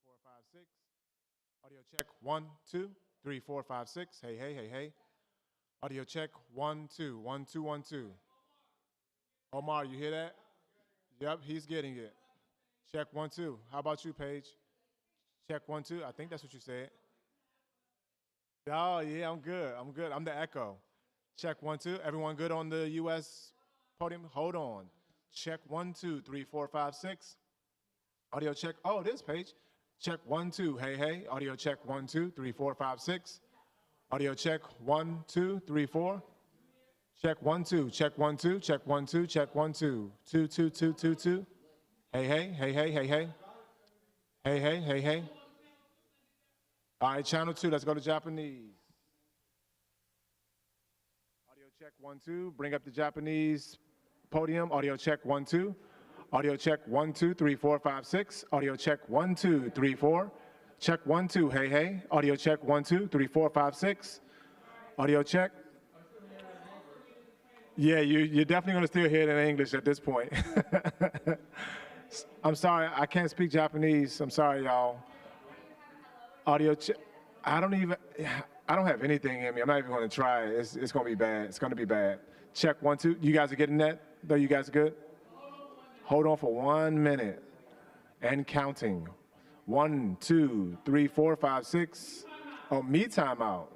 4, 5, 6. Audio check 1, 2, 3, 4, 5, 6. Hey, hey, hey, hey. Audio check 1, 2, 1, 2, 1, 2. Omar, you hear that? Yep, he's getting it. Check 1, 2. How about you, Paige? Check 1, 2. I think that's what you said. Oh, yeah, I'm good. I'm good. I'm the echo. Check 1, 2. Everyone good on the U.S. podium? Hold on. Check 1, 2, 3, 4, 5, 6. Audio check. Oh, this Paige. Check 1, 2. Hey, hey. Audio check 1, 2, 3, 4, 5, 6. Audio check 1, 2, 3, 4. Check 1, 2. Check 1, 2. Check 1, 2. Check 1, 2. 2, 2, 2, 2, 2. Hey, hey, hey, hey, hey, hey. Hey, hey, hey, hey. All right, channel 2. Let's go to Japanese. Audio check 1, 2. Bring up the Japanese podium. Audio check 1, 2. Audio check 1, 2, 3, 4, 5, 6. Audio check 1, 2, 3, 4. Check 1, 2. Hey, hey. Audio check 1, 2, 3, 4, 5, 6. Audio check. Yeah, you're definitely going to still hear it in English at this point. I'm sorry, I can't speak Japanese. I'm sorry, y'all. Audio check. I don't have anything in me. I'm not even going to try it. It's going to be bad. It's going to be bad. Check 1, 2. You guys are getting that? Though you guys are good? Hold on for 1 minute and counting. 1, 2, 3, 4, 5, 6. Oh, me time out.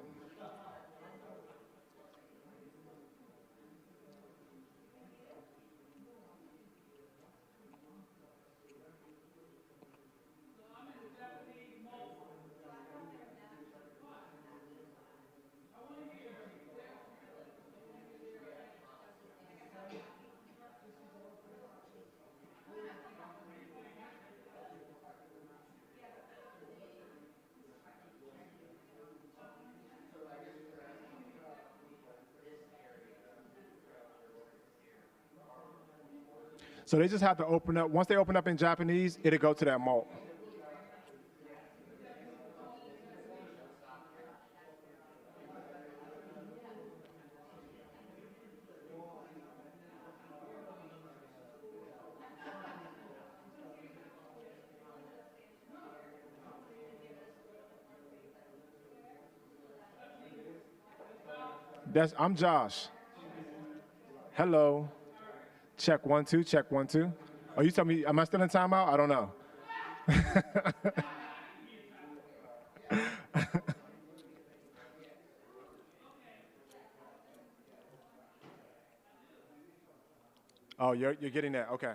So they just have to open up. Once they open up in Japanese, it'll go to that mode. I'm Josh. Hello. Check 1, 2, check 1, 2. Oh, you tell me, am I still in timeout? I don't know. Oh, you're getting that. Okay.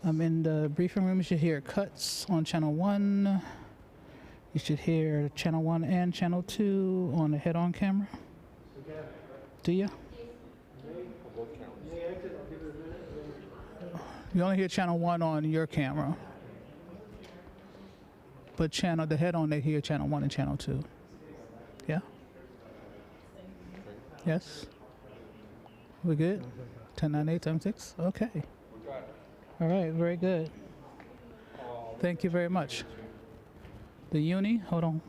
In the briefing room. You should hear cuts on channel 1. You should hear channel 1 and channel 2 on the head-on camera. Do you? You only hear channel 1 on your camera. But the head-on, they hear channel 1 and channel 2. Yeah? Yes? We good? 1098 times 6? Okay. All right, very good. Thank you very much. The uni, hold on.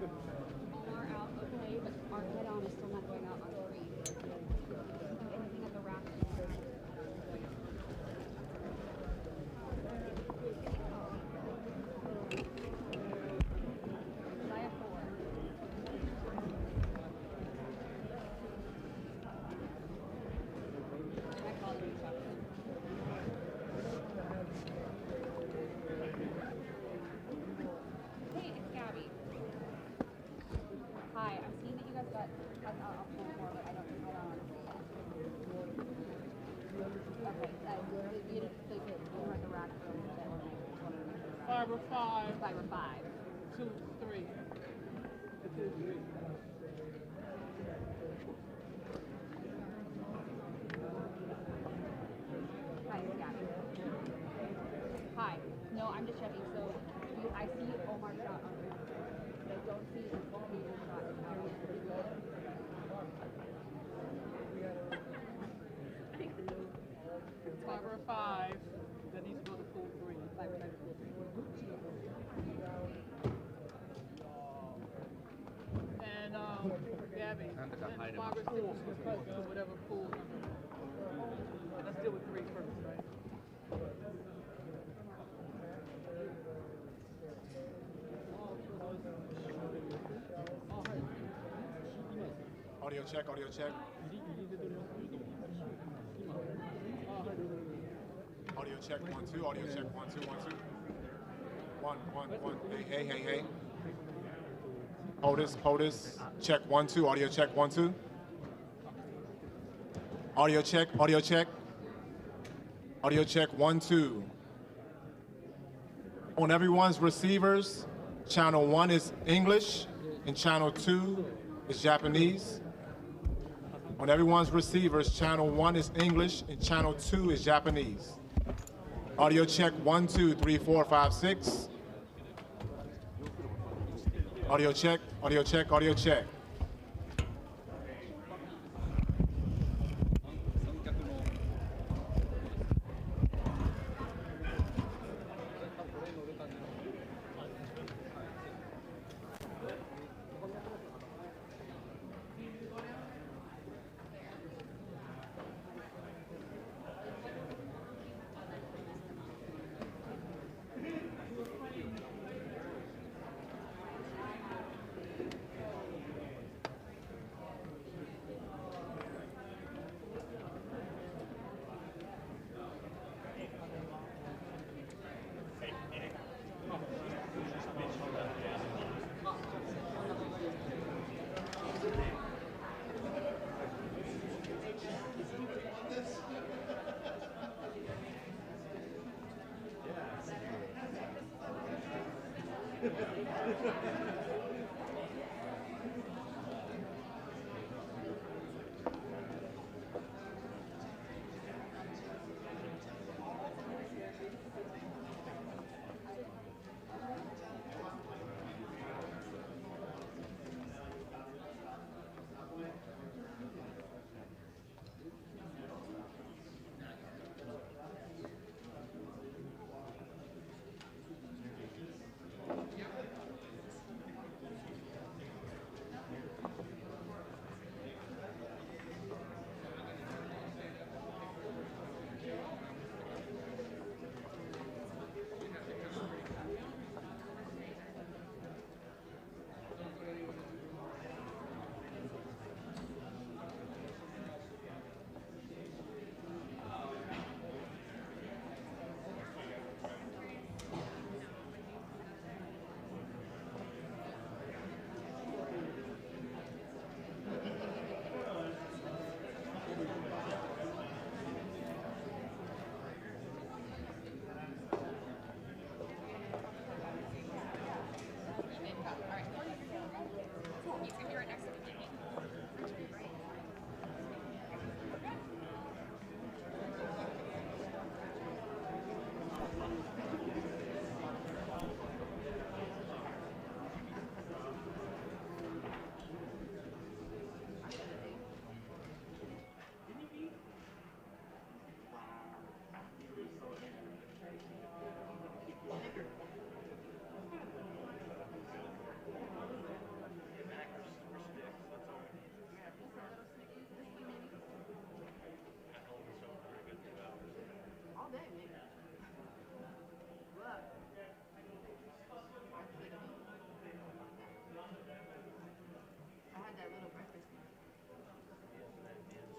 Are out, okay, but our head-on is still not going out on screen. Anything at the rack. I have 4. I call it instruction. Hey, it's Gabby. Hi, I'm seeing that you guys got I'll pull more, but I don't honestly yet. Okay, you didn't think it you were at the rack for a little bit when I just wanted to make sure the rack. 5 or 5. 5 or 5. 2, 3. Hi, it's Gabby. Hi. No, I'm just checking. So I see Omar shot on here, but I don't see the Peter shot in our end. 5 or 5. That needs to go to pool 3. 5 or 5. And Gabby, and 5 or 6 to whatever pool number. And let's deal with 3 first, right? Audio check, audio check. Audio check, 1, 2, audio check, 1, 2, 1, 2. 1, 1, 1. Hey, hey, hey, hey. POTUS, check, 1, 2, audio check, 1, 2. Audio check, audio check. Audio check, 1, 2. On everyone's receivers, channel 1 is English and channel 2 is Japanese. On everyone's receivers, channel 1 is English and channel 2 is Japanese. Audio check, 1, 2, 3, 4, 5, 6. Audio check, audio check, audio check.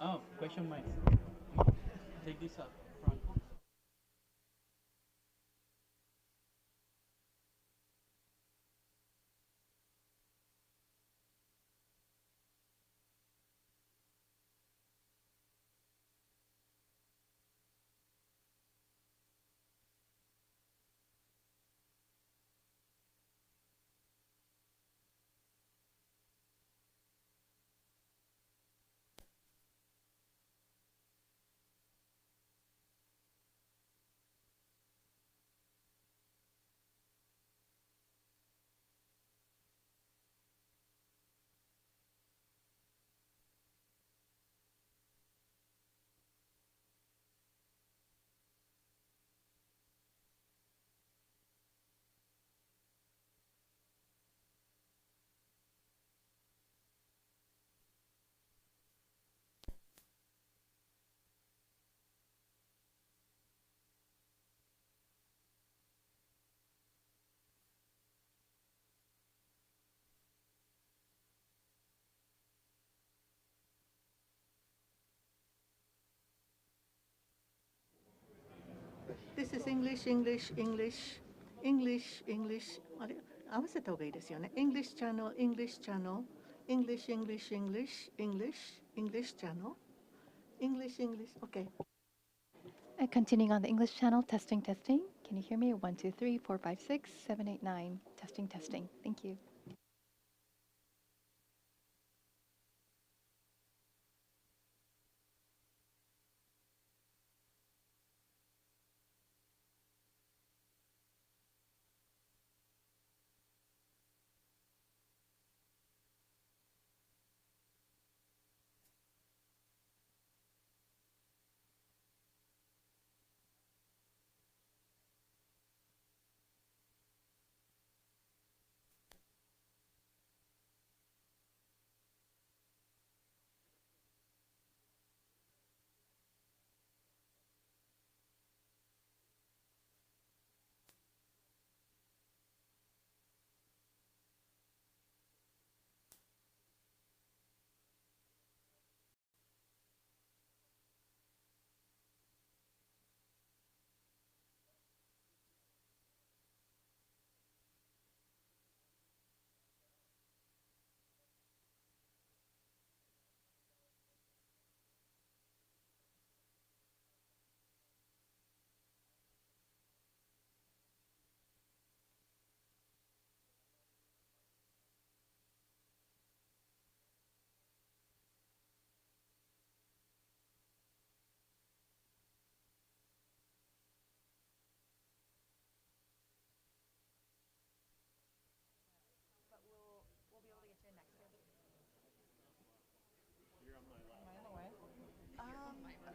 Oh, question mic. Take this up front. This is English, English, English, English, English. あれ、合わせた方がいいですよね。English channel, English channel, English, English, English, English, English channel, English, English. Okay. Continuing on the English channel, testing, testing. Can you hear me? 1, 2, 3, 4, 5, 6, 7, 8, 9. Testing, testing. Thank you.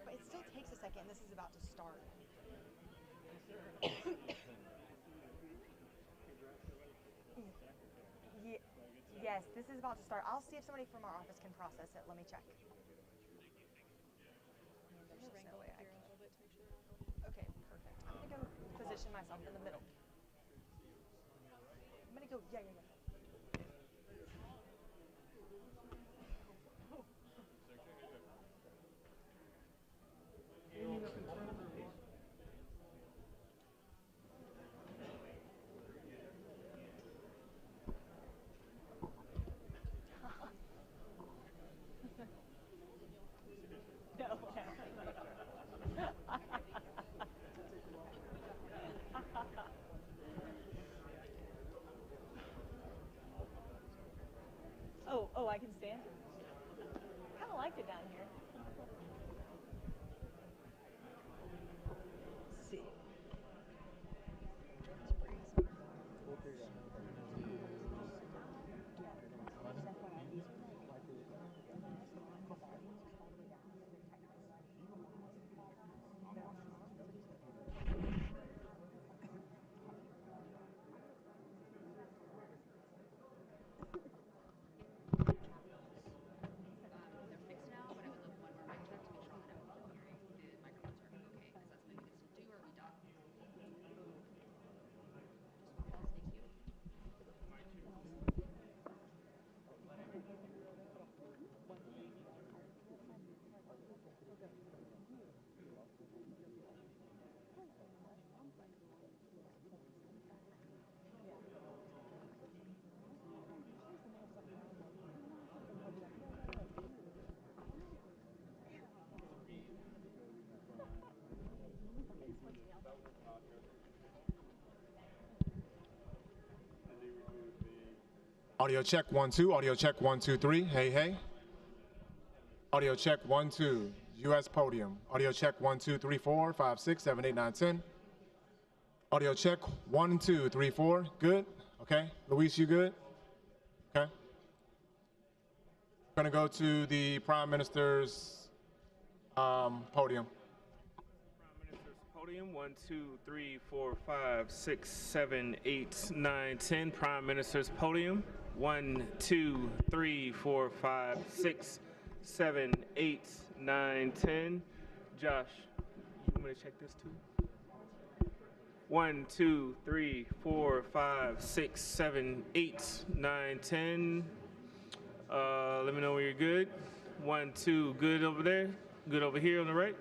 But it still takes a second. This is about to start. Yes, this is about to start. I'll see if somebody from our office can process it. Let me check. There's just no way I can. Okay, perfect. I'm gonna go position myself in the middle. I'm gonna go. Yeah, yeah, yeah. Oh, I can stand? Kind of liked it down here. Let's see. Audio check 1 2. Audio check 1 2 3. Hey hey. Audio check 1 2. U.S. podium. Audio check 1 2 3 4 5 6 7 8 9 10. Audio check 1 2 3 4. Good. Okay. Luis, you good? Okay. Going to go to the Prime Minister's podium. Prime Minister's podium. 1 2 3 4 5 6 7 8 9 10. Prime Minister's podium. 1 2 3 4 5 6 7 8 9 10. Josh, you want me to check this too? 1 2 3 4 5 6 7 8 9 10. Let me know when you're good. 1 2. Good over there. Good over here on the right.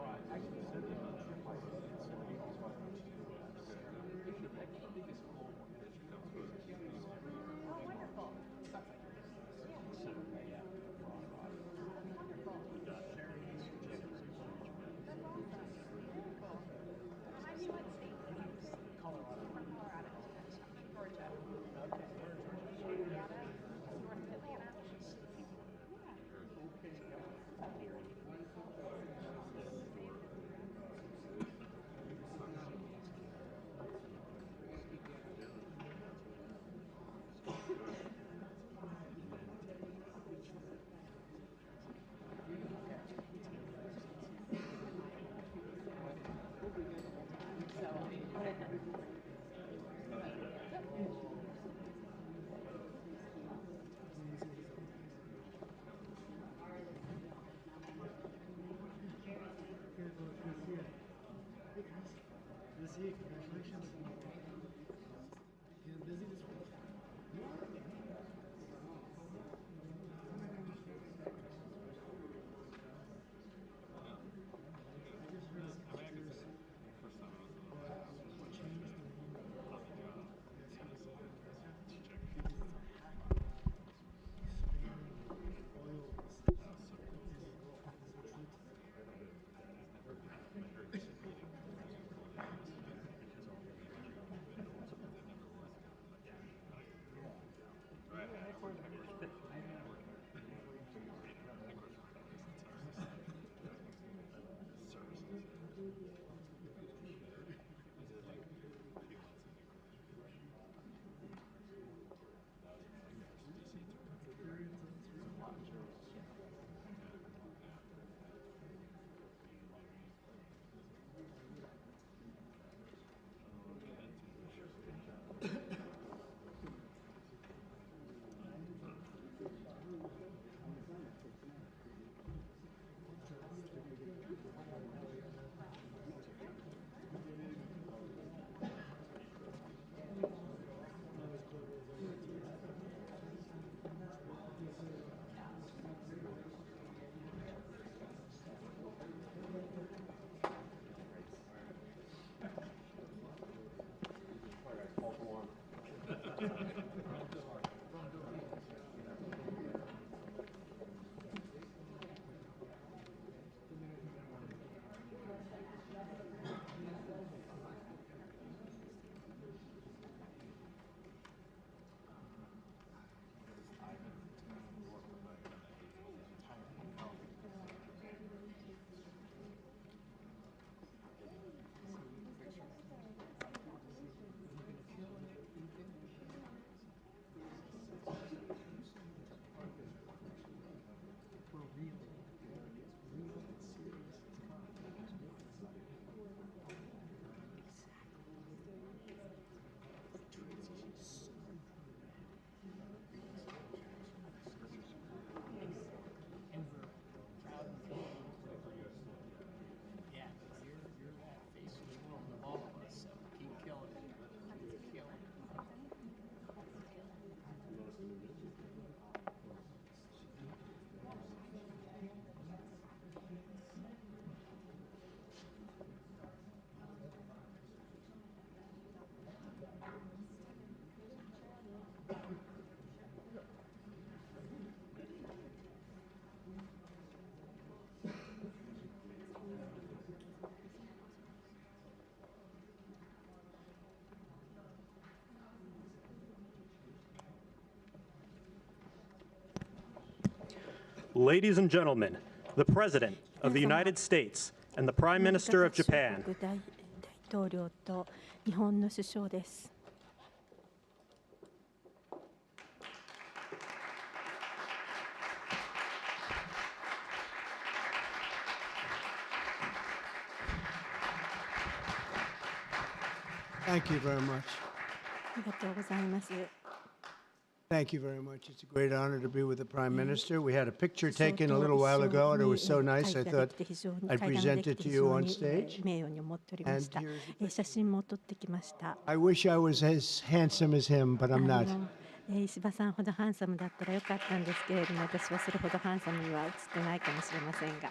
All Ladies and gentlemen, the President of the United States and the Prime Minister of Japan. 大統領と日本の首相です。Thank you very much. ありがとうございます。 Thank you very much. It's a great honor to be with the Prime Minister. We had a picture taken a little while ago, and it was so nice. I thought I'd present it to you on stage. And I wish I was as handsome as him, but I'm not. 石破さんほどハンサムだったらよかったんですけれども、私はそれほどハンサムには映ってないかもしれませんが。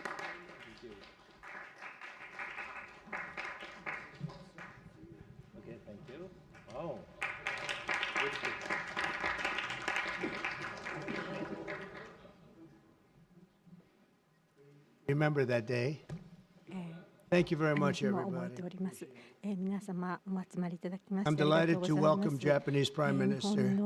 Okay, thank you. Oh. Remember that day. Thank you very much, everybody. I'm delighted to welcome Japanese Prime Minister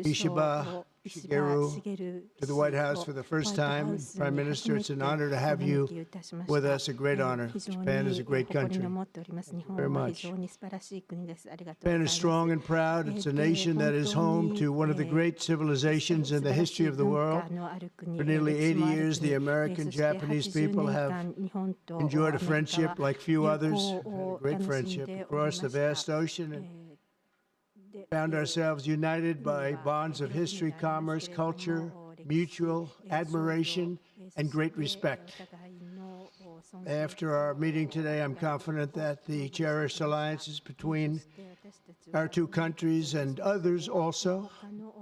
Ishiba Shigeru to the White House for the first time. Prime Minister, it's an honor to have you with us, a great honor. Japan is a great country. Very much. Japan is strong and proud. It's a nation that is home to one of the great civilizations in the history of the world. For nearly 80 years, the American-Japanese people have enjoyed a friendship like few others, a great friendship across the vast ocean, and found ourselves united by bonds of history, commerce, culture, mutual admiration, and great respect. After our meeting today, I'm confident that the cherished alliances between our two countries and others also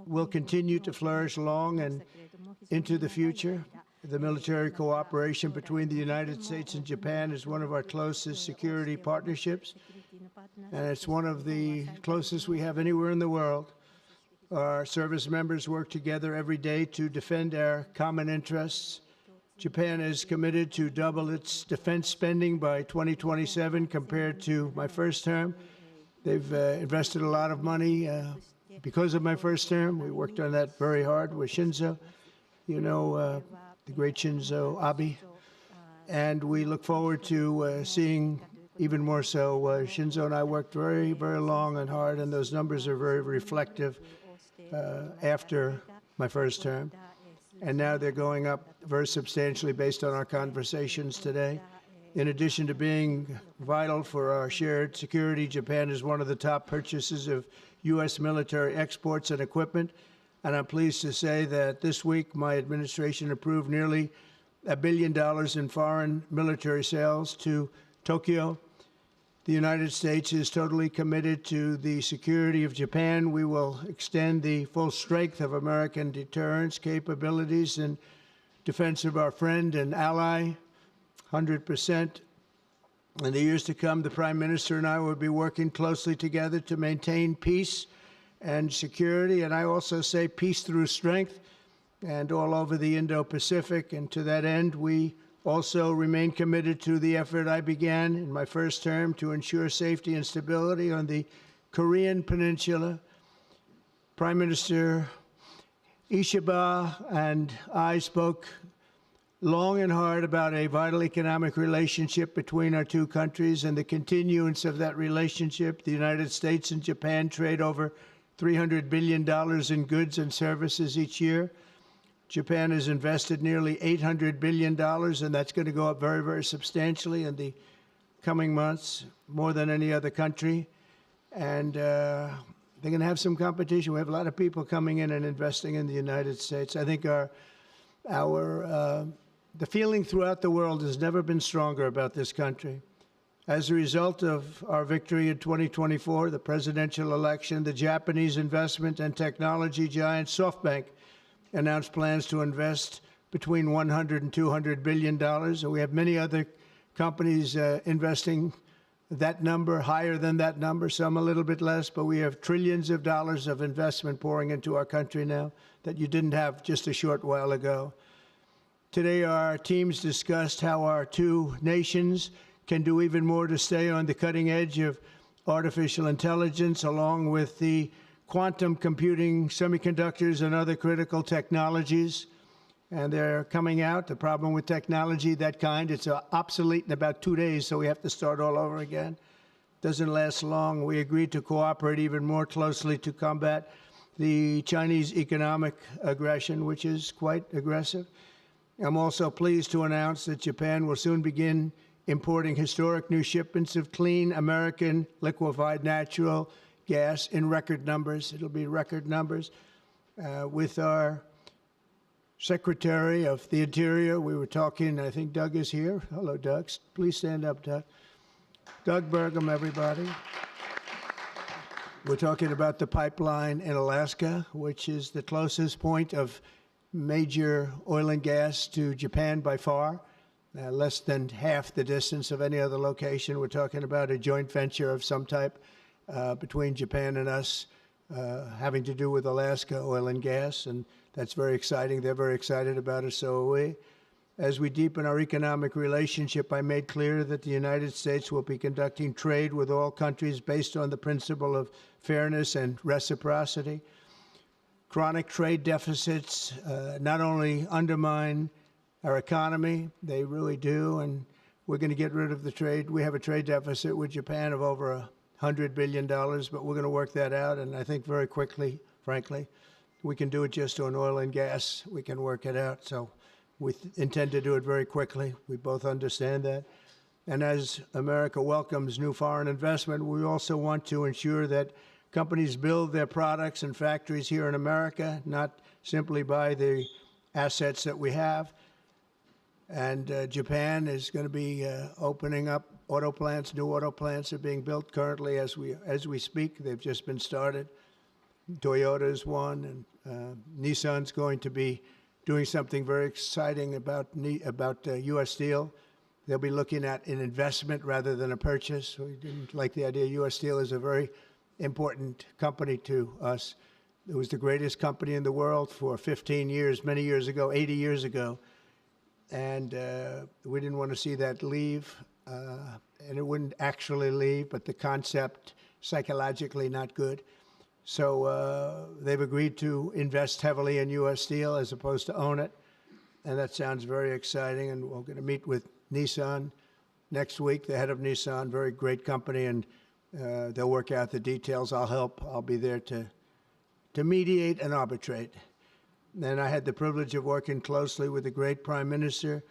will continue to flourish long and into the future. The military cooperation between the United States and Japan is one of our closest security partnerships, and it's one of the closest we have anywhere in the world. Our service members work together every day to defend our common interests. Japan is committed to double its defense spending by 2027 compared to my first term. They've invested a lot of money because of my first term. We worked on that very hard with Shinzo, you know, the great Shinzo Abe. And we look forward to seeing even more so. Shinzo and I worked very, very long and hard, and those numbers are very reflective after my first term. And now they're going up very substantially based on our conversations today. In addition to being vital for our shared security, Japan is one of the top purchasers of U.S. military exports and equipment. And I'm pleased to say that this week my administration approved nearly $1 billion in foreign military sales to Tokyo. The United States is totally committed to the security of Japan. We will extend the full strength of American deterrence capabilities in defense of our friend and ally, 100%. In the years to come, the Prime Minister and I will be working closely together to maintain peace and security, and I also say peace through strength, and all over the Indo-Pacific. And to that end, we also remain committed to the effort I began in my first term to ensure safety and stability on the Korean Peninsula. Prime Minister Ishiba and I spoke long and hard about a vital economic relationship between our two countries and the continuance of that relationship. The United States and Japan trade over $300 billion in goods and services each year. Japan has invested nearly $800 billion, and that's going to go up very, very substantially in the coming months, more than any other country. And they're going to have some competition. We have a lot of people coming in and investing in the United States. I think the feeling throughout the world has never been stronger about this country. As a result of our victory in 2024, the presidential election, the Japanese investment and technology giant SoftBank announced plans to invest between $100 and $200 billion. And we have many other companies investing that number, higher than that number, some a little bit less, but we have trillions of dollars of investment pouring into our country now that you didn't have just a short while ago. Today, our teams discussed how our two nations can do even more to stay on the cutting edge of artificial intelligence, along with the quantum computing, semiconductors, and other critical technologies. and they're coming out. The problem with technology, that kind, it's obsolete in about 2 days, so we have to start all over again. Doesn't last long. We agreed to cooperate even more closely to combat the Chinese economic aggression, which is quite aggressive. I'm also pleased to announce that Japan will soon begin importing historic new shipments of clean American liquefied natural gas in record numbers. It'll be record numbers. With our Secretary of the Interior, we were talking, I think Doug is here. Hello, Doug. Please stand up, Doug. Doug Burgum, everybody. We're talking about the pipeline in Alaska, which is the closest point of major oil and gas to Japan by far, less than half the distance of any other location. We're talking about a joint venture of some type between Japan and us, having to do with Alaska oil and gas, and that's very exciting. They're very excited about it, so are we. As we deepen our economic relationship, I made clear that the United States will be conducting trade with all countries based on the principle of fairness and reciprocity. Chronic trade deficits not only undermine our economy, they really do, and we're going to get rid of the trade. We have a trade deficit with Japan of over $100 billion, but we're going to work that out, and I think very quickly, frankly. We can do it just on oil and gas. We can work it out, so we intend to do it very quickly. We both understand that. And as America welcomes new foreign investment, we also want to ensure that companies build their products and factories here in America, not simply buy the assets that we have. And Japan is going to be opening up auto plants. New auto plants are being built currently as we speak. They've just been started. Toyota is one, and Nissan's going to be doing something very exciting about U.S. Steel. They'll be looking at an investment rather than a purchase. We didn't like the idea. U.S. Steel is a very important company to us. It was the greatest company in the world for 15 years, many years ago, 80 years ago. And we didn't want to see that leave. And it wouldn't actually leave, but the concept, psychologically not good. So they've agreed to invest heavily in U.S. Steel as opposed to own it. And that sounds very exciting. And we're going to meet with Nissan next week, the head of Nissan, very great company, and they'll work out the details. I'll help. I'll be there to mediate and arbitrate. And I had the privilege of working closely with the great Prime Minister,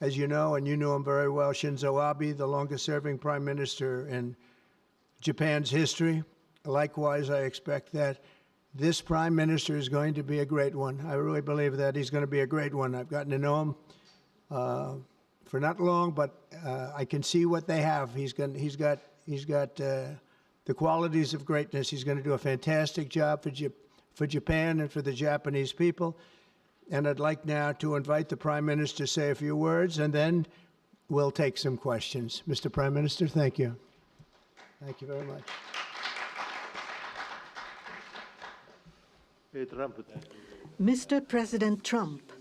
as you know, and you know him very well, Shinzo Abe, the longest-serving Prime Minister in Japan's history. Likewise, I expect that this Prime Minister is going to be a great one. I really believe that he's going to be a great one. I've gotten to know him for not long, but I can see what they have. He's got the qualities of greatness. He's going to do a fantastic job for Japan and for the Japanese people. And I'd like now to invite the Prime Minister to say a few words, and then we'll take some questions. Mr. Prime Minister, thank you. Thank you very much. Mr. President Trump,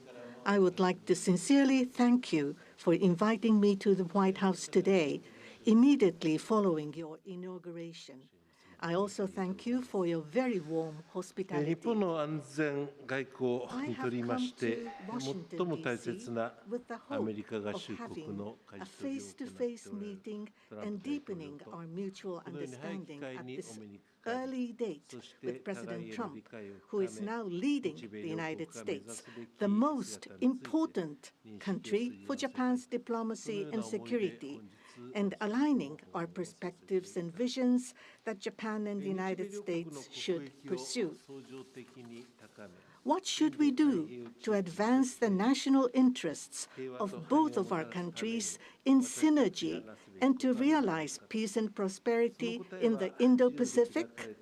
I would like to sincerely thank you for inviting me to the White House today, immediately following your inauguration. I also thank you for your very warm hospitality. 日本の安全外交にとりまして最も大切なアメリカ合衆国の舵取りを行っておられるトランプ大統領とこのように早い機会にお目にかかり、そして互いへの理解を深め、日米両国が目指すべき姿について the most important country for Japan's diplomacy and security, and aligning our perspectives and visions that Japan and the United States should pursue. What should we do to advance the national interests of both of our countries in synergy and to realize peace and prosperity in the Indo-Pacific?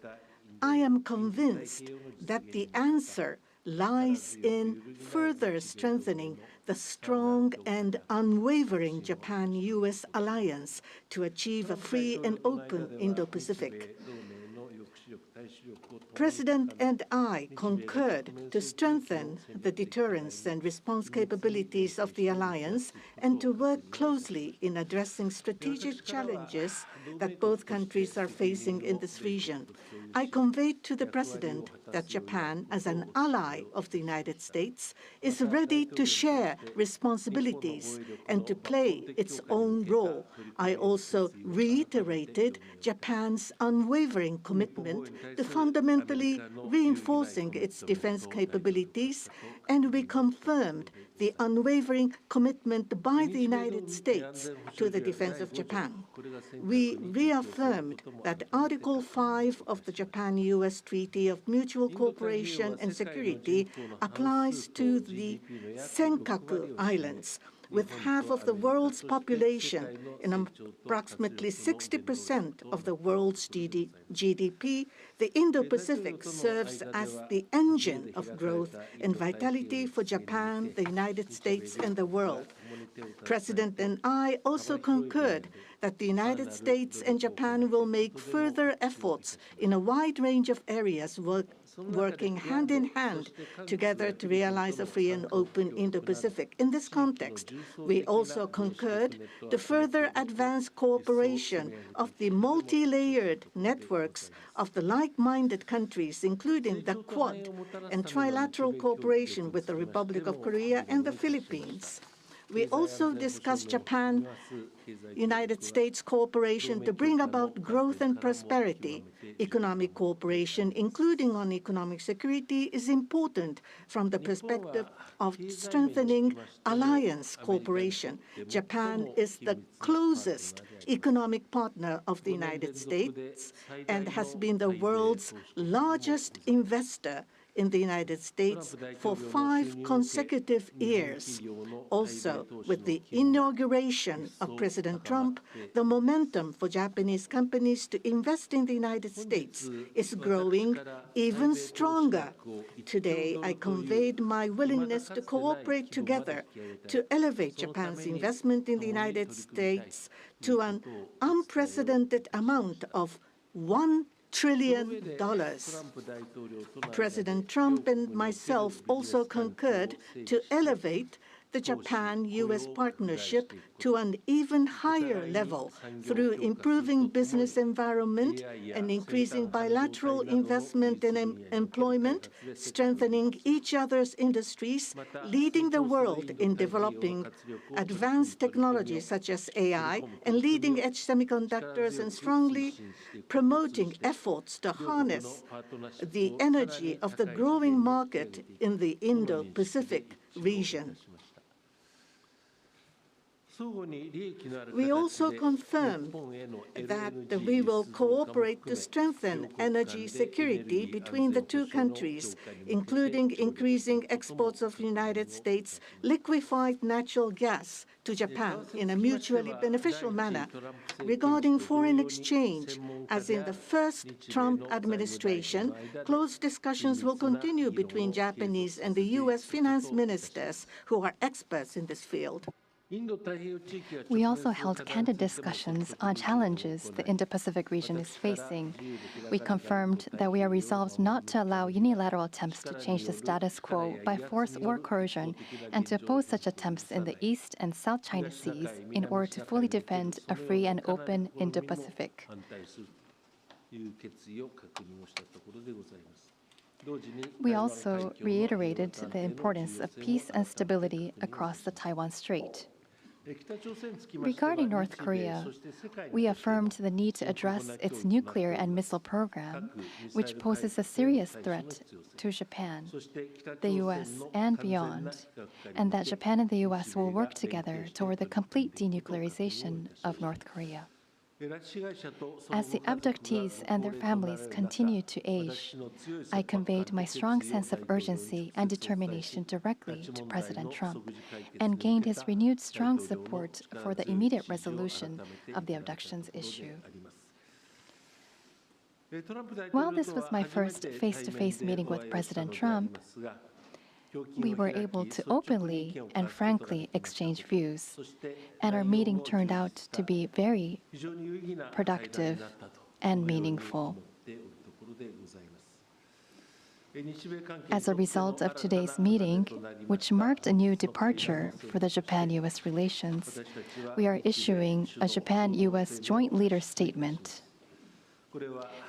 I am convinced that the answer lies in further strengthening the strong and unwavering Japan-U.S. alliance to achieve a free and open Indo-Pacific. President and I concurred to strengthen the deterrence and response capabilities of the alliance and to work closely in addressing strategic challenges that both countries are facing in this region. I conveyed to the President that Japan, as an ally of the United States, is ready to share responsibilities and to play its own role. I also reiterated Japan's unwavering commitment to fundamentally reinforcing its defense capabilities, and we confirmed the unwavering commitment by the United States to the defense of Japan. We reaffirmed that Article 5 of the Japan-US Treaty of Mutual Cooperation and Security applies to the Senkaku Islands. With half of the world's population and approximately 60% of the world's GDP, the Indo-Pacific serves as the engine of growth and vitality for Japan, the United States, and the world. President and I also concurred that the United States and Japan will make further efforts in a wide range of areas, working hand in hand together to realize a free and open Indo-Pacific. In this context, we also concurred to further advance cooperation of the multi-layered networks of the like-minded countries, including the Quad and trilateral cooperation with the Republic of Korea and the Philippines. We also discussed Japan-United States cooperation to bring about growth and prosperity. Economic cooperation, including on economic security, is important from the perspective of strengthening alliance cooperation. Japan is the closest economic partner of the United States and has been the world's largest investor in the United States for 5 consecutive years. Also, with the inauguration of President Trump, the momentum for Japanese companies to invest in the United States is growing even stronger. Today, I conveyed my willingness to cooperate together to elevate Japan's investment in the United States to an unprecedented amount of $1 trillion. President Trump and myself also concurred to elevate the Japan-US partnership to an even higher level through improving business environment and increasing bilateral investment and employment, strengthening each other's industries, leading the world in developing advanced technologies such as AI and leading-edge semiconductors, and strongly promoting efforts to harness the energy of the growing market in the Indo-Pacific region. We also confirmed that we will cooperate to strengthen energy security between the two countries, including increasing exports of the United States liquefied natural gas to Japan in a mutually beneficial manner. Regarding foreign exchange, as in the first Trump administration, close discussions will continue between Japanese and the U.S. finance ministers, who are experts in this field. We also held candid discussions on challenges the Indo-Pacific region is facing. We confirmed that we are resolved not to allow unilateral attempts to change the status quo by force or coercion, and to oppose such attempts in the East and South China Seas in order to fully defend a free and open Indo-Pacific. We also reiterated the importance of peace and stability across the Taiwan Strait. Regarding North Korea, we affirmed the need to address its nuclear and missile program, which poses a serious threat to Japan, the U.S., and beyond, and that Japan and the U.S. will work together toward the complete denuclearization of North Korea. As the abductees and their families continue to age, I conveyed my strong sense of urgency and determination directly to President Trump and gained his renewed strong support for the immediate resolution of the abductions issue. While this was my first face-to-face meeting with President Trump, we were able to openly and frankly exchange views, and our meeting turned out to be very productive and meaningful. As a result of today's meeting, which marked a new departure for the Japan-U.S. relations, we are issuing a Japan-U.S. Joint Leaders Statement.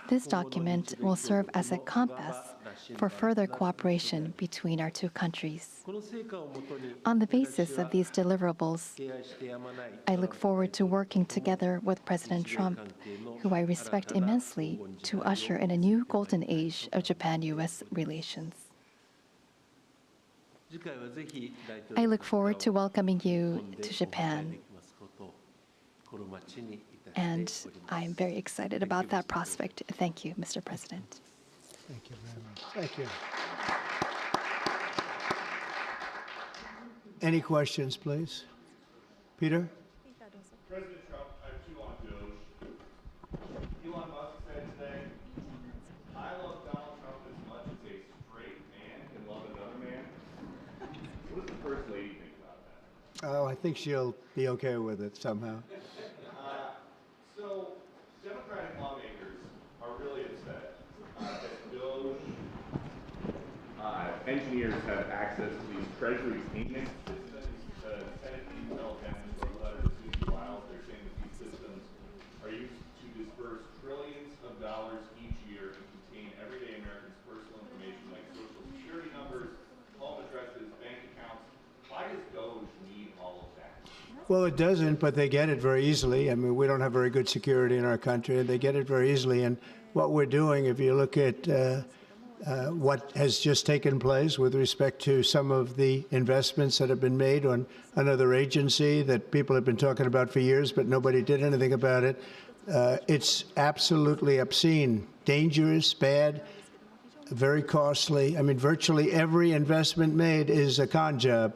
This document will serve as a compass for further cooperation between our two countries. On the basis of these deliverables, I look forward to working together with President Trump, who I respect immensely, to usher in a new golden age of Japan-U.S. relations. I look forward to welcoming you to Japan, and I'm very excited about that prospect. Thank you, Mr. President. Thank you very much. Thank you. Any questions, please? Peter? President Trump, I have two on DOGE. Elon Musk said today, I love Donald Trump as much as a straight man can love another man. What does the First Lady think about that? Oh, I think she'll be okay with it somehow. So, Democratic lawmakers are really upset that DOGE engineers have access to these Treasury payment systems. The Senate Intel Defense wrote a letter to Susan Wiles. They're saying that these systems are used to disperse trillions of dollars each year and contain everyday Americans' personal information like social security numbers, home addresses, bank accounts. Why does DOGE need all of that? Well, it doesn't, but they get it very easily. I mean, we don't have very good security in our country, and they get it very easily. And what we're doing, if you look at what has just taken place with respect to some of the investments that have been made on another agency that people have been talking about for years, but nobody did anything about it, it's absolutely obscene, dangerous, bad, very costly. I mean, virtually every investment made is a con job.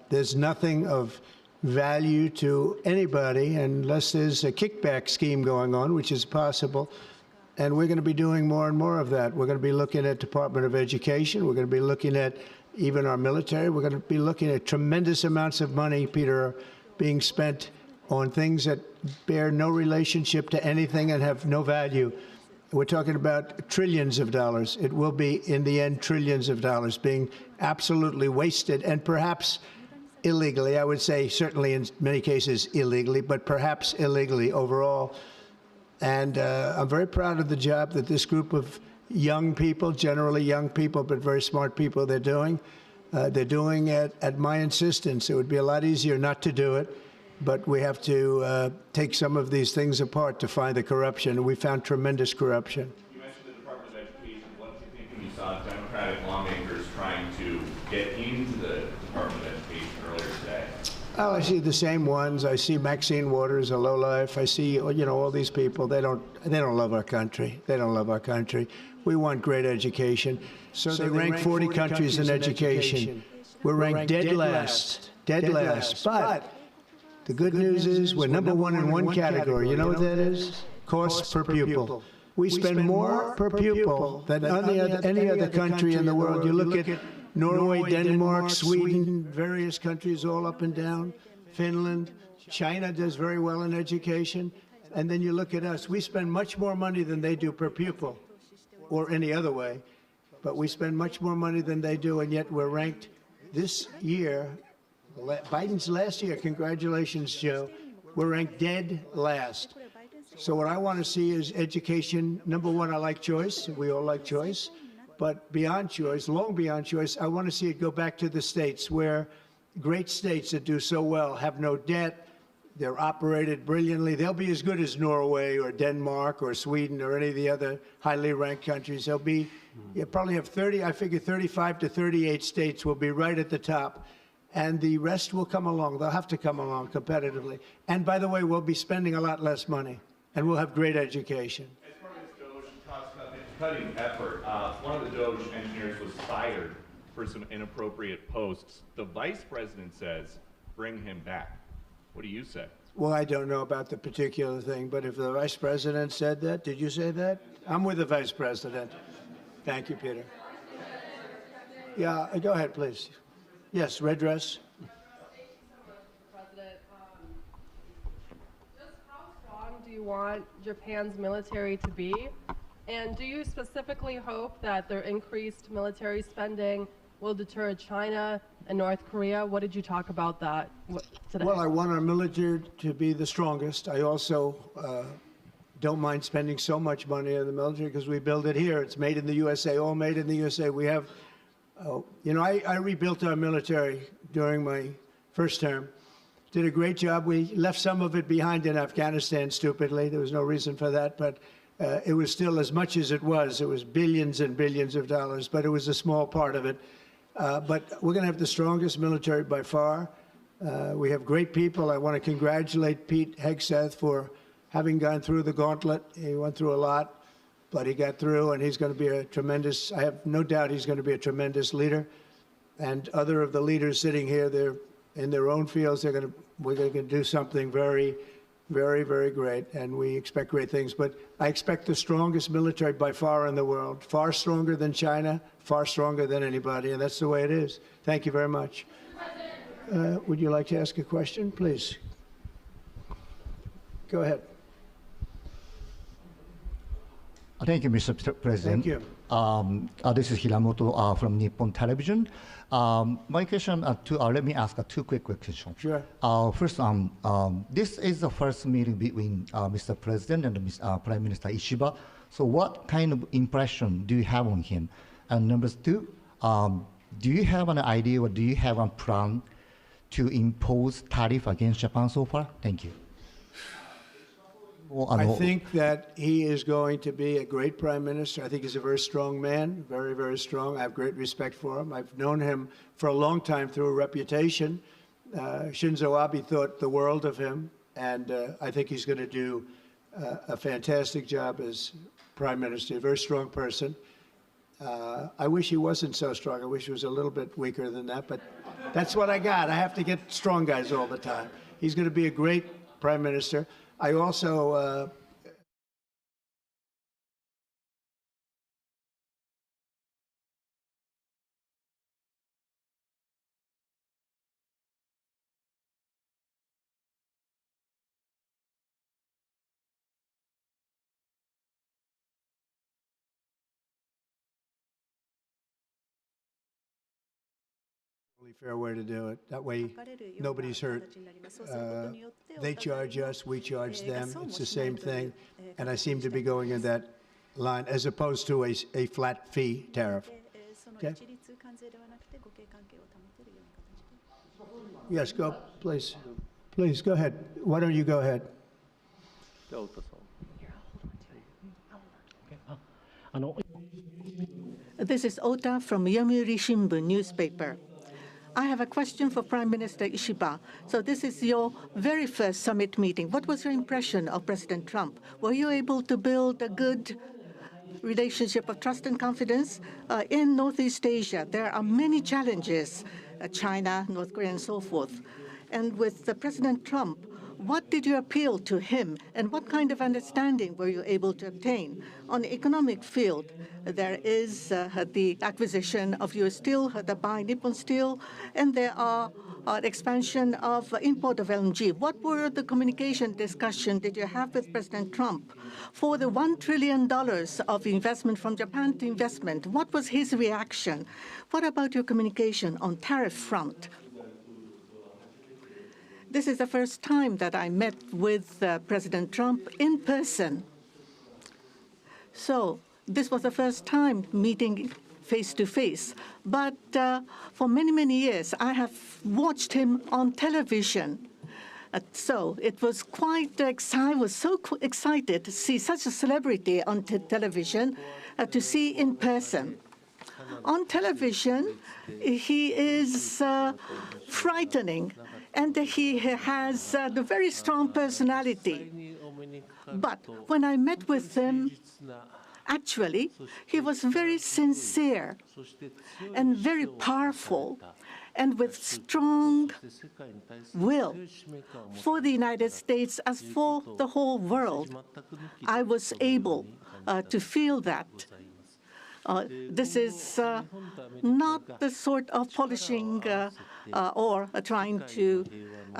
There's nothing of value to anybody unless there's a kickback scheme going on, which is possible. And we're going to be doing more and more of that. We're going to be looking at Department of Education. We're going to be looking at even our military. We're going to be looking at tremendous amounts of money, Peter, being spent on things that bear no relationship to anything and have no value. We're talking about trillions of dollars. It will be, in the end, trillions of dollars being absolutely wasted, and perhaps illegally. I would say certainly in many cases illegally, but perhaps illegally overall. And I'm very proud of the job that this group of young people, generally young people, but very smart people, they're doing. They're doing it at my insistence. It would be a lot easier not to do it, but we have to take some of these things apart to find the corruption, and we found tremendous corruption. You mentioned the Department of Education. What did you think when you saw Democratic lawmakers trying to get into the Department of Education earlier today? Oh, I see the same ones. I see Maxine Waters, a lowlife. I see, you know, all these people. They don't love our country. They don't love our country. We want great education. So they rank 40 countries in education. We're ranked dead last. Dead last. But the good news is we're number one in one category. You know what that is? Cost per pupil. We spend more per pupil than any other country in the world. You look at Norway, Denmark, Sweden, various countries all up and down, Finland, China does very well in education. And then you look at us, we spend much more money than they do per pupil, or any other way, but we spend much more money than they do, and yet we're ranked this year, Biden's last year, congratulations, Joe, we're ranked dead last. So what I want to see is education. Number one, I like choice. We all like choice. But beyond choice, long beyond choice, I want to see it go back to the states where great states that do so well have no debt. They're operated brilliantly. They'll be as good as Norway or Denmark or Sweden or any of the other highly ranked countries. They'll be, you probably have 30, I figure 35 to 38 states will be right at the top. And the rest will come along. They'll have to come along competitively. And by the way, we'll be spending a lot less money, and we'll have great education. As part of this DOGE cost-cutting effort, one of the DOGE engineers was fired for some inappropriate posts. The vice president says, bring him back. What do you say? Well, I don't know about the particular thing, but if the vice president said that, did you say that? I'm with the vice president. Thank you, Peter. Yeah, go ahead, please. Yes, red dress. President, just how strong do you want Japan's military to be? And do you specifically hope that their increased military spending will deter China and North Korea? What did you talk about that today? Well, I want our military to be the strongest. I also don't mind spending so much money on the military because we build it here. It's made in the USA, all made in the USA. We have, you know, I rebuilt our military during my first term. Did a great job. We left some of it behind in Afghanistan, stupidly. There was no reason for that, but it was still as much as it was. It was billions and billions of dollars, but it was a small part of it. But we're going to have the strongest military by far. We have great people. I want to congratulate Pete Hegseth for having gone through the gauntlet. He went through a lot, but he got through, and he's going to be a tremendous, I have no doubt he's going to be a tremendous leader. And other of the leaders sitting here, they're in their own fields. We're going to do something very, very, very great, and we expect great things. But I expect the strongest military by far in the world, far stronger than China, far stronger than anybody, and that's the way it is. Thank you very much. Would you like to ask a question, please? Go ahead. Thank you, Mr. President. Thank you. This is Hiramoto from Nippon Television. My question, let me ask two quick questions. Sure. First, this is the first meeting between Mr. President and Prime Minister Ishiba. So what kind of impression do you have on him? And number two, do you have an idea or do you have a plan to impose tariff against Japan so far? Thank you. I think that he is going to be a great prime minister. I think he's a very strong man, very, very strong. I have great respect for him. I've known him for a long time through a reputation. Shinzo Abe thought the world of him, and I think he's going to do a fantastic job as prime minister, a very strong person. I wish he wasn't so strong. I wish he was a little bit weaker than that, but that's what I got. I have to get strong guys all the time. He's going to be a great prime minister. I also fair way to do it. That way, nobody's hurt. They charge us, we charge them. It's the same thing. And I seem to be going in that line as opposed to a flat fee tariff. Okay? Yes, go, please. Please, go ahead. Why don't you go ahead? This is Ota from Yomiuri Shimbun newspaper. I have a question for Prime Minister Ishiba. So this is your very first summit meeting. What was your impression of President Trump? Were you able to build a good relationship of trust and confidence? In Northeast Asia, there are many challenges, China, North Korea, and so forth. And with President Trump, what did you appeal to him, and what kind of understanding were you able to obtain? On the economic field, there is the acquisition of U.S. Steel, the buy Nippon Steel, and there are expansion of import of LNG. What were the communication discussion did you have with President Trump? For the $1 trillion of investment from Japan to investment, what was his reaction? What about your communication on tariff front? This is the first time that I met with President Trump in person. So this was the first time meeting face-to-face. But for many, many years, I have watched him on television. So it was quite exciting. I was so excited to see such a celebrity on television, to see in person. On television, he is frightening. And he has a very strong personality. But when I met with him, actually, he was very sincere and very powerful and with strong will for the United States as for the whole world. I was able to feel that. This is not the sort of polishing or trying to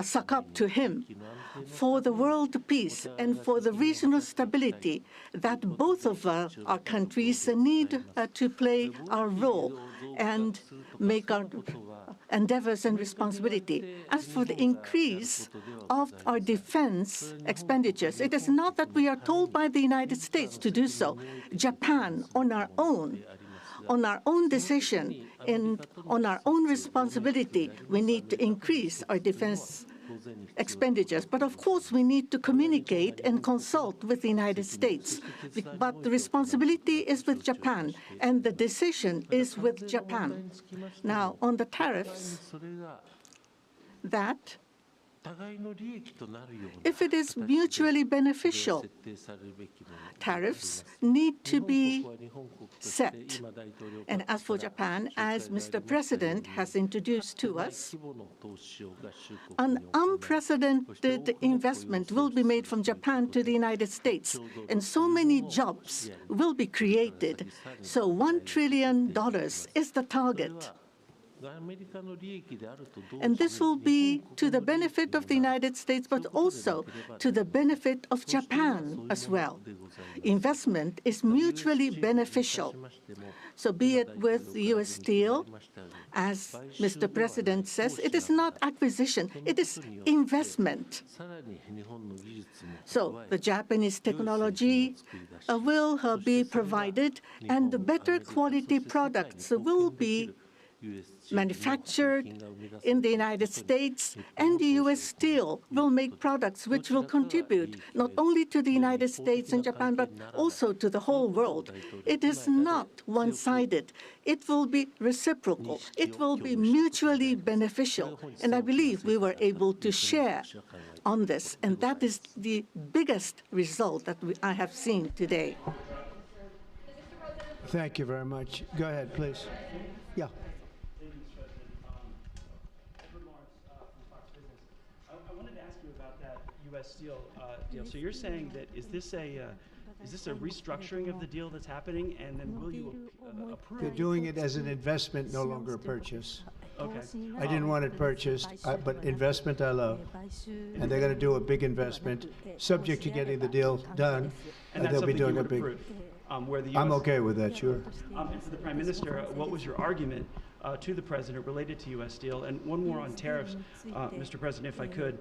suck up to him. For the world peace and for the regional stability that both of our countries need to play our role and make our endeavors and responsibility. As for the increase of our defense expenditures, it is not that we are told by the United States to do so. Japan, on our own decision and on our own responsibility, we need to increase our defense expenditures. But of course, we need to communicate and consult with the United States. But the responsibility is with Japan, and the decision is with Japan. Now, on the tariffs, that if it is mutually beneficial, tariffs need to be set. And as for Japan, as Mr. President has introduced to us, an unprecedented investment will be made from Japan to the United States, and so many jobs will be created. So $1 trillion is the target. And this will be to the benefit of the United States, but also to the benefit of Japan as well. Investment is mutually beneficial. So be it with U.S. Steel, as Mr. President says, it is not acquisition, it is investment. So the Japanese technology will be provided, and the better quality products will be manufactured in the United States, and the U.S. Steel will make products which will contribute not only to the United States and Japan, but also to the whole world. It is not one-sided. It will be reciprocal. It will be mutually beneficial. And I believe we were able to share on this, and that is the biggest result that I have seen today. Thank you very much. Go ahead, please. Yeah. U.S. Steel deal. So you're saying that is this a restructuring of the deal that's happening, and then will you approve? They're doing it as an investment, no longer a purchase. Okay. I didn't want it purchased, but investment I love. And they're going to do a big investment, subject to getting the deal done. And they'll be doing a big. Where the US, I'm okay with that, sure. And for the Prime Minister, what was your argument to the President related to U.S. Steel? And one more on tariffs, Mr. President, if I could.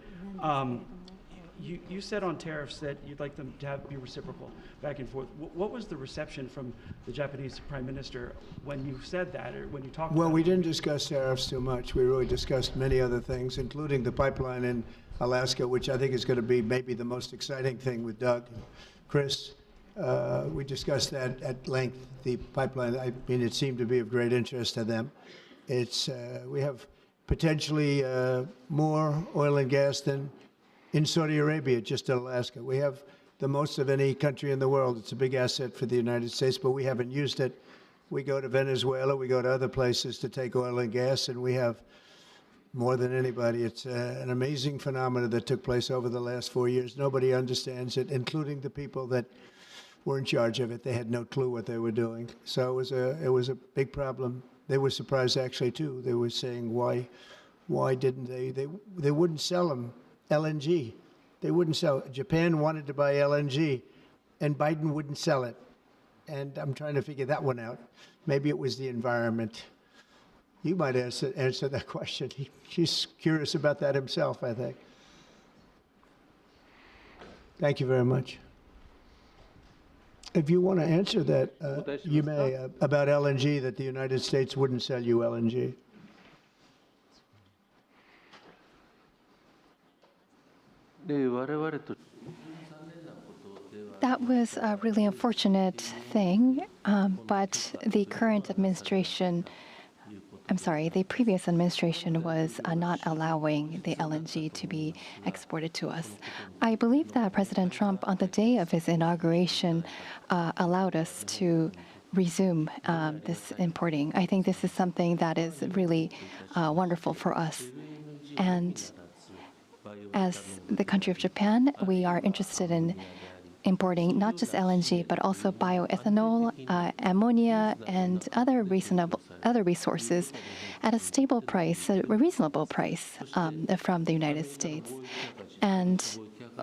You said on tariffs that you'd like them to be reciprocal, back and forth. What was the reception from the Japanese Prime Minister when you said that, or when you talked about it? Well, we didn't discuss tariffs too much. We really discussed many other things, including the pipeline in Alaska, which I think is going to be maybe the most exciting thing with Doug and Chris. We discussed that at length, the pipeline. I mean, it seemed to be of great interest to them. It's, we have potentially more oil and gas than in Saudi Arabia, just in Alaska. We have the most of any country in the world. It's a big asset for the United States, but we haven't used it. We go to Venezuela, we go to other places to take oil and gas, and we have more than anybody. It's an amazing phenomenon that took place over the last 4 years. Nobody understands it, including the people that were in charge of it. They had no clue what they were doing. So it was a big problem. They were surprised, actually, too. They were saying, why didn't they wouldn't sell them LNG. They wouldn't sell it. Japan wanted to buy LNG, and Biden wouldn't sell it. And I'm trying to figure that one out. Maybe it was the environment. You might answer that question. He's curious about that himself, I think. Thank you very much. If you want to answer that, you may, about LNG, that the United States wouldn't sell you LNG. That was a really unfortunate thing, but the current administration, the previous administration was not allowing the LNG to be exported to us. I believe that President Trump, on the day of his inauguration, allowed us to resume this importing. I think this is something that is really wonderful for us. And as the country of Japan, we are interested in importing not just LNG, but also bioethanol, ammonia, and other resources at a stable price, a reasonable price from the United States. And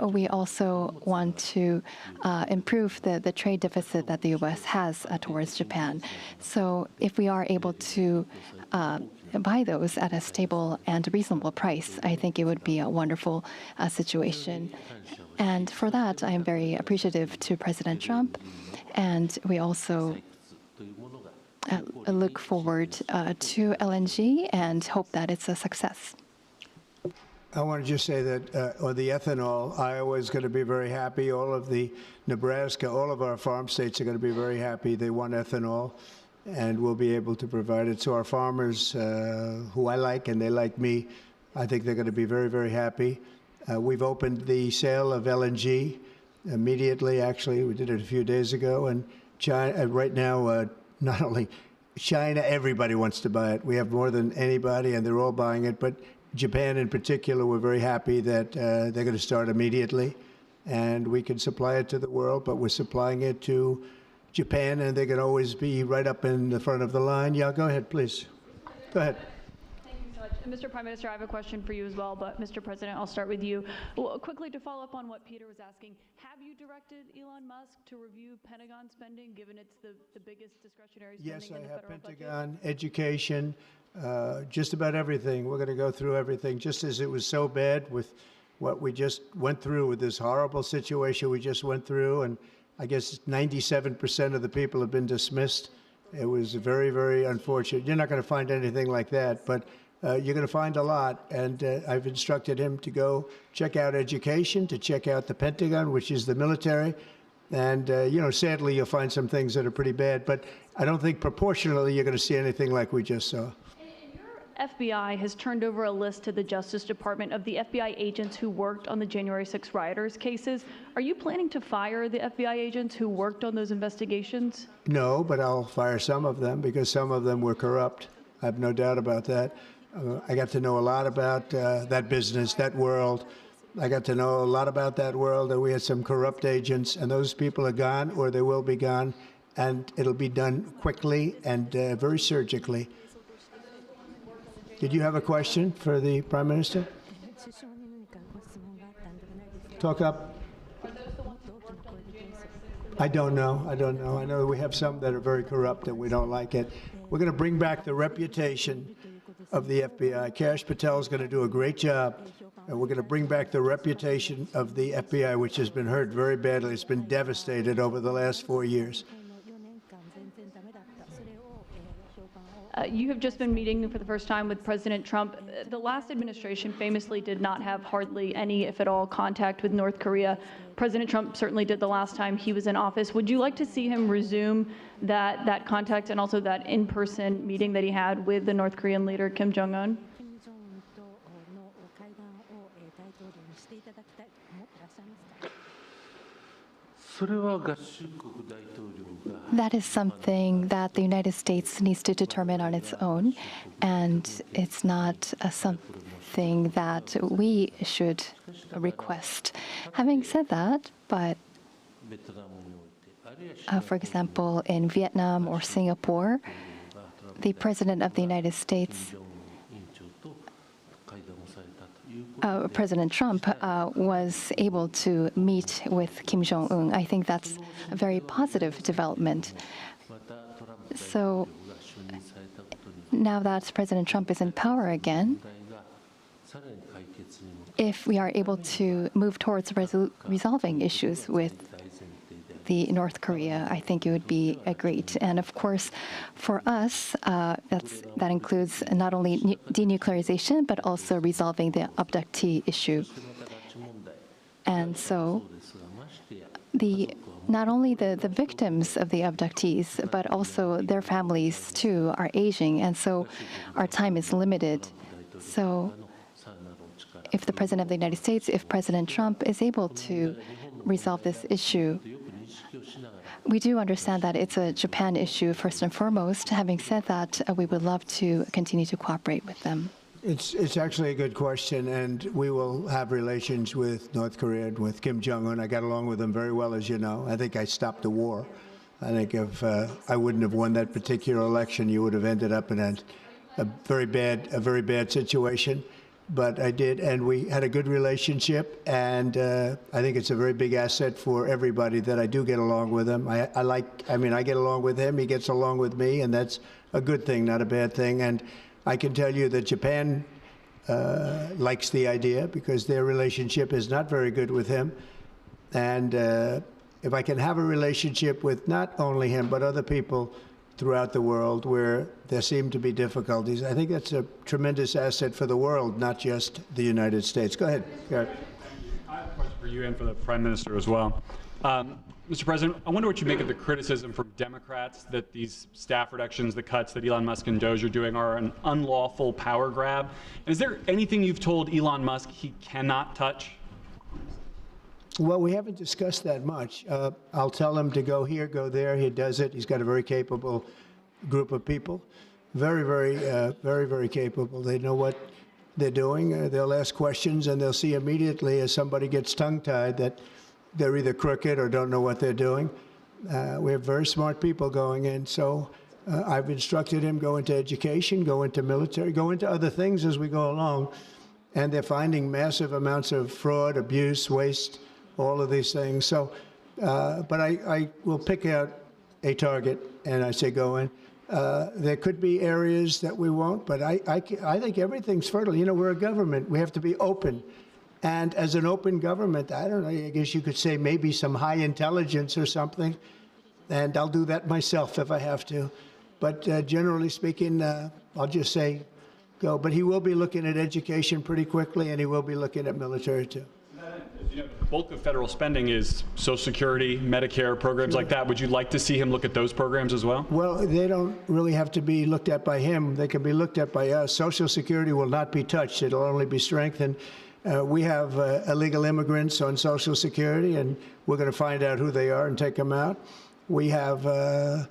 we also want to improve the trade deficit that the U.S. has towards Japan. So if we are able to buy those at a stable and reasonable price, I think it would be a wonderful situation. And for that, I am very appreciative to President Trump. And we also look forward to LNG and hope that it's a success. I want to just say that on the ethanol, Iowa is going to be very happy. All of the Nebraska, all of our farm states are going to be very happy. They want ethanol, and we'll be able to provide it. So our farmers, who I like and they like me, I think they're going to be very, very happy. We've opened the sale of LNG immediately. Actually, we did it a few days ago. And China, right now, not only China, everybody wants to buy it. We have more than anybody, and they're all buying it. But Japan in particular, we're very happy that they're going to start immediately. And we can supply it to the world, but we're supplying it to Japan, and they can always be right up in the front of the line. Yeah, go ahead, please. Go ahead. Thank you so much. And Mr. Prime Minister, I have a question for you as well, but Mr. President, I'll start with you. Well, quickly to follow up on what Peter was asking, have you directed Elon Musk to review Pentagon spending, given it's the biggest discretionary spending in the federal budget? Yes, I have Pentagon, education, just about everything. We're going to go through everything, just as it was so bad with what we just went through with this horrible situation we just went through, and I guess 97% of the people have been dismissed. It was very, very unfortunate. You're not going to find anything like that, but you're going to find a lot. And I've instructed him to go check out education, to check out the Pentagon, which is the military. And, sadly, you'll find some things that are pretty bad. But I don't think proportionally you're going to see anything like we just saw. FBI has turned over a list to the Justice Department of the FBI agents who worked on the January 6 rioters cases. Are you planning to fire the FBI agents who worked on those investigations? No, but I'll fire some of them because some of them were corrupt. I have no doubt about that. I got to know a lot about that business, that world. I got to know a lot about that world, and we had some corrupt agents, and those people are gone, or they will be gone, and it'll be done quickly and very surgically. Did you have a question for the Prime Minister? Talk up. I don't know. I know we have some that are very corrupt and we don't like it. We're going to bring back the reputation of the FBI. Kash Patel is going to do a great job, and we're going to bring back the reputation of the FBI, which has been hurt very badly. It's been devastated over the last 4 years. You have just been meeting for the first time with President Trump. The last administration famously did not have hardly any, if at all, contact with North Korea. President Trump certainly did the last time he was in office. Would you like to see him resume that contact and also that in-person meeting that he had with the North Korean leader, Kim Jong-un? That is something that the United States needs to determine on its own, and it's not something that we should request. Having said that, but for example, in Vietnam or Singapore, the President of the United States, President Trump was able to meet with Kim Jong-un. I think that's a very positive development. So now that President Trump is in power again, if we are able to move towards resolving issues with the North Korea, I think it would be great. And of course, for us, that includes not only denuclearization, but also resolving the abductee issue. And so not only the victims of the abductees, but also their families too are aging. And so our time is limited. So if the President of the United States, if President Trump is able to resolve this issue, we do understand that it's a Japan issue first and foremost. Having said that, we would love to continue to cooperate with them. It's actually a good question, and we will have relations with North Korea and with Kim Jong-un. I got along with him very well, as you know. I think I stopped the war. I think if I wouldn't have won that particular election, you would have ended up in a very bad situation. But I did, and we had a good relationship, and I think it's a very big asset for everybody that I do get along with him. I get along with him, he gets along with me, and that's a good thing, not a bad thing. And I can tell you that Japan likes the idea because their relationship is not very good with him. And if I can have a relationship with not only him, but other people throughout the world where there seem to be difficulties, I think that's a tremendous asset for the world, not just the United States. Go ahead. I have a question for you and for the Prime Minister as well. Mr. President, I wonder what you make of the criticism from Democrats that these staff reductions, the cuts that Elon Musk and Doge are doing are an unlawful power grab. And is there anything you've told Elon Musk he cannot touch? Well, we haven't discussed that much. I'll tell him to go here, go there. He does it. He's got a very capable group of people. Very capable. They know what they're doing. They'll ask questions, and they'll see immediately as somebody gets tongue-tied that they're either crooked or don't know what they're doing. We have very smart people going in. So I've instructed him go into education, go into military, go into other things as we go along. And they're finding massive amounts of fraud, abuse, waste, all of these things. So, but I will pick out a target, and I say go in. There could be areas that we won't, but I think everything's fertile. You know, we're a government. We have to be open. And as an open government, I don't know, I guess you could say maybe some high intelligence or something. And I'll do that myself if I have to. But generally speaking, I'll just say go. But he will be looking at education pretty quickly, and he will be looking at military too. You know, the bulk of federal spending is Social Security, Medicare, programs like that. Would you like to see him look at those programs as well? Well, they don't really have to be looked at by him. They can be looked at by us. Social Security will not be touched. It'll only be strengthened. We have illegal immigrants on Social Security, and we're going to find out who they are and take them out. We have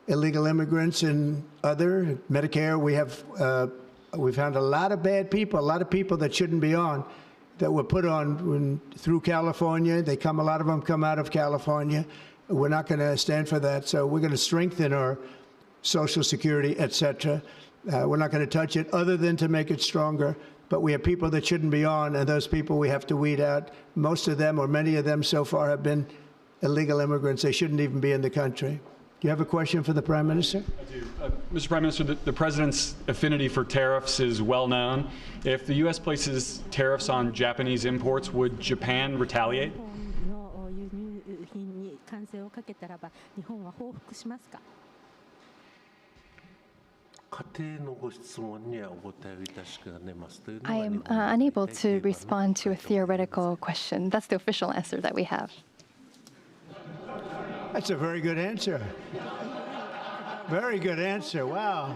illegal immigrants in other Medicare. We've found a lot of bad people, a lot of people that shouldn't be on, that were put on through California. A lot of them come out of California. We're not going to stand for that. So we're going to strengthen our Social Security, et cetera. We're not going to touch it other than to make it stronger. But we have people that shouldn't be on, and those people we have to weed out. Most of them, or many of them so far, have been illegal immigrants. They shouldn't even be in the country. Do you have a question for the Prime Minister? I do. Mr. Prime Minister, the President's affinity for tariffs is well known. If the U.S. places tariffs on Japanese imports, would Japan retaliate? I am unable to respond to a theoretical question. That's the official answer that we have. That's a very good answer. Very good answer. Wow.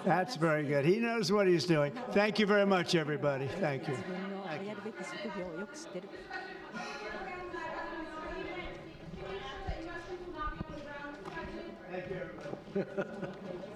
That's very good. He knows what he's doing. Thank you very much, everybody. Thank you. Thank you, everybody.